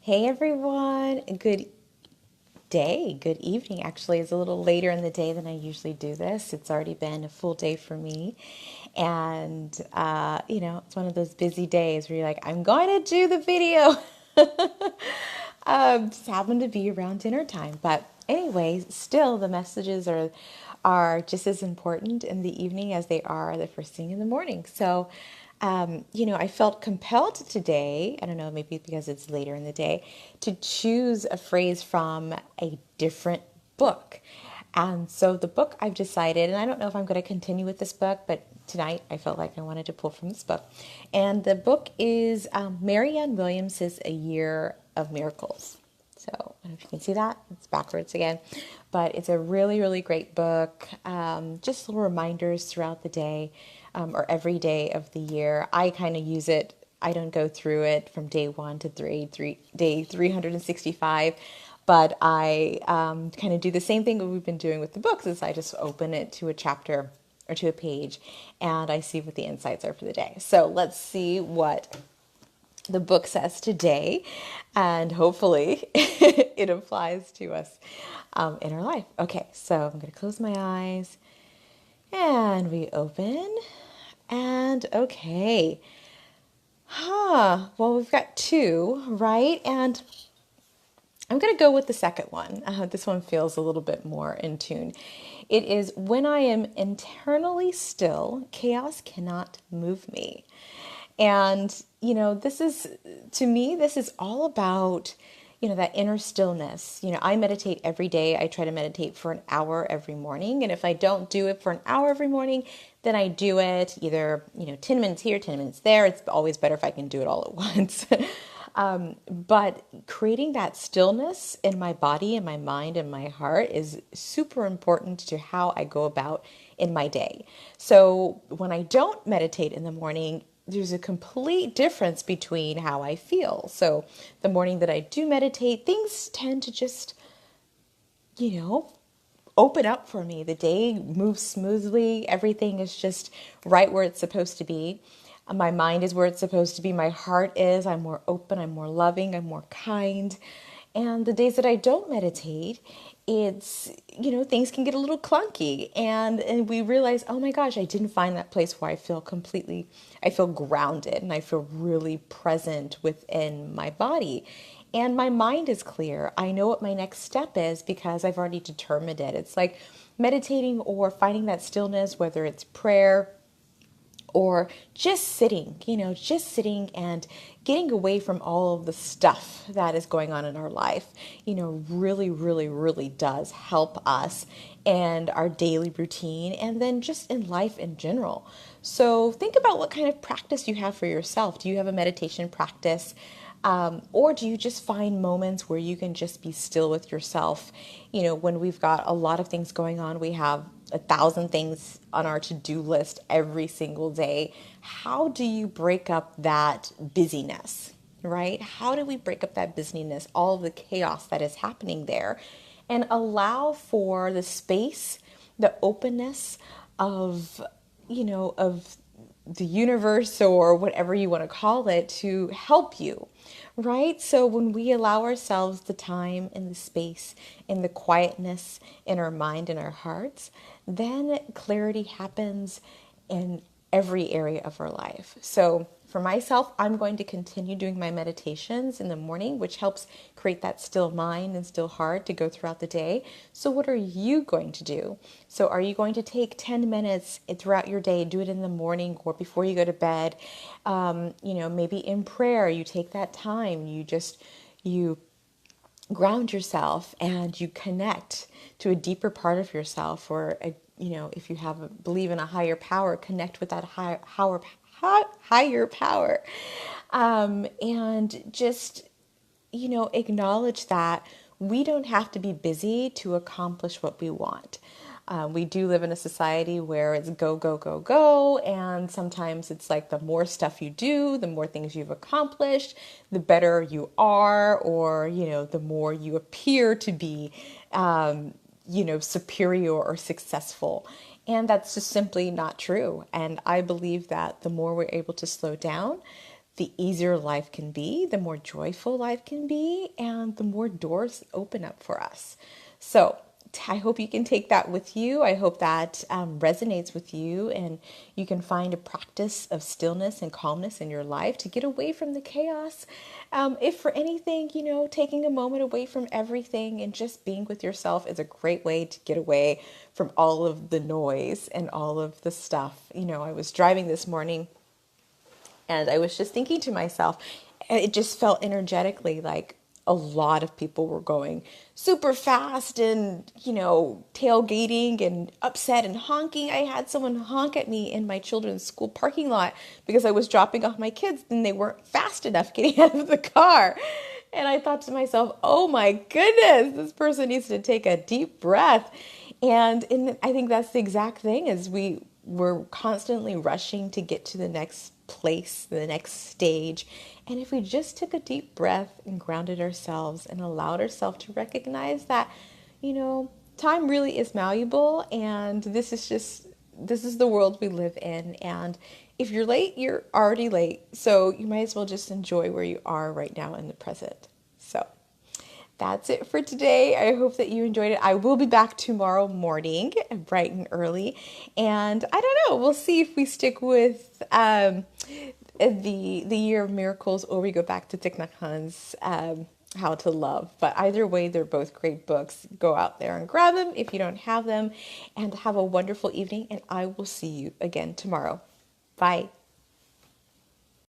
Hey everyone, good day, good evening. Actually, it's a little later in the day than I usually do this. It's already been a full day for me. And, it's one of those busy days where you're like, I'm going to do the video. Just happened to be around dinner time. But anyway, still the messages are just as important in the evening as they are the first thing in the morning. So, I felt compelled today, I don't know, maybe because it's later in the day, to choose a phrase from a different book. And so the book I've decided, and I don't know if I'm going to continue with this book, but tonight I felt like I wanted to pull from this book. And the book is Marianne Williams's A Year of Miracles. So I don't know if you can see that. It's backwards again. But it's a really, really great book. Just little reminders throughout the day or every day of the year. I kind of use it. I don't go through it from day one to day 365. But I kind of do the same thing that we've been doing with the books is I just open it to a chapter or to a page and I see what the insights are for the day. So let's see what the book says today, and hopefully it applies to us in our life. Okay, so I'm going to close my eyes and we open. And okay, well, we've got two, right? And I'm going to go with the second one. This one feels a little bit more in tune. It is when I am internally still, chaos cannot move me. And, this is, to me, this is all about, that inner stillness. I meditate every day. I try to meditate for an hour every morning. And if I don't do it for an hour every morning, then I do it either, 10 minutes here, 10 minutes there. It's always better if I can do it all at once. But creating that stillness in my body and my mind and my heart is super important to how I go about in my day. So when I don't meditate in the morning, there's a complete difference between how I feel. So the morning that I do meditate, things tend to just, open up for me. The day moves smoothly. Everything is just right where it's supposed to be. My mind is where it's supposed to be. My heart is. I'm more open. I'm more loving. I'm more kind. And the days that I don't meditate, it's, things can get a little clunky. And we realize, oh my gosh, I didn't find that place where I feel grounded and I feel really present within my body. And my mind is clear. I know what my next step is because I've already determined it. It's like meditating or finding that stillness, whether it's prayer, or just sitting and getting away from all of the stuff that is going on in our life, really, really, really does help us and our daily routine and then just in life in general. So think about what kind of practice you have for yourself. Do you have a meditation practice? Or do you just find moments where you can just be still with yourself? When we've got a lot of things going on, we have 1,000 things on our to-do list every single day. How do you break up that busyness, right? How do we break up that busyness, all of the chaos that is happening there, and allow for the space, the openness of, of the universe or whatever you want to call it to help you, right? So when we allow ourselves the time and the space and the quietness in our mind and our hearts, then clarity happens in every area of our life. So for myself, I'm going to continue doing my meditations in the morning, which helps create that still mind and still heart to go throughout the day. So what are you going to do? So are you going to take 10 minutes throughout your day, do it in the morning or before you go to bed? Maybe in prayer, you take that time, you ground yourself and you connect to a deeper part of yourself, or if you believe in a higher power, connect with that higher power, and just acknowledge that we don't have to be busy to accomplish what we want. We do live in a society where it's go, go, go, go. And sometimes it's like the more stuff you do, the more things you've accomplished, the better you are, or, the more you appear to be, superior or successful. And that's just simply not true. And I believe that the more we're able to slow down, the easier life can be, the more joyful life can be, and the more doors open up for us. So I hope you can take that with you. I hope that resonates with you, and you can find a practice of stillness and calmness in your life to get away from the chaos. If for anything, taking a moment away from everything and just being with yourself is a great way to get away from all of the noise and all of the stuff. I was driving this morning and I was just thinking to myself, it just felt energetically like a lot of people were going super fast and, tailgating and upset and honking. I had someone honk at me in my children's school parking lot because I was dropping off my kids and they weren't fast enough getting out of the car. And I thought to myself, oh my goodness, this person needs to take a deep breath. And I think that's the exact thing is we're constantly rushing to get to the next place, the next stage. And if we just took a deep breath and grounded ourselves and allowed ourselves to recognize that, time really is malleable and this is the world we live in. And if you're late, you're already late. So you might as well just enjoy where you are right now in the present. So that's it for today. I hope that you enjoyed it. I will be back tomorrow morning, bright and early. And I don't know, we'll see if we stick with the Year of Miracles or we go back to Thich Nhat Hanh's How to Love. But either way, they're both great books. Go out there and grab them if you don't have them. And have a wonderful evening. And I will see you again tomorrow. Bye.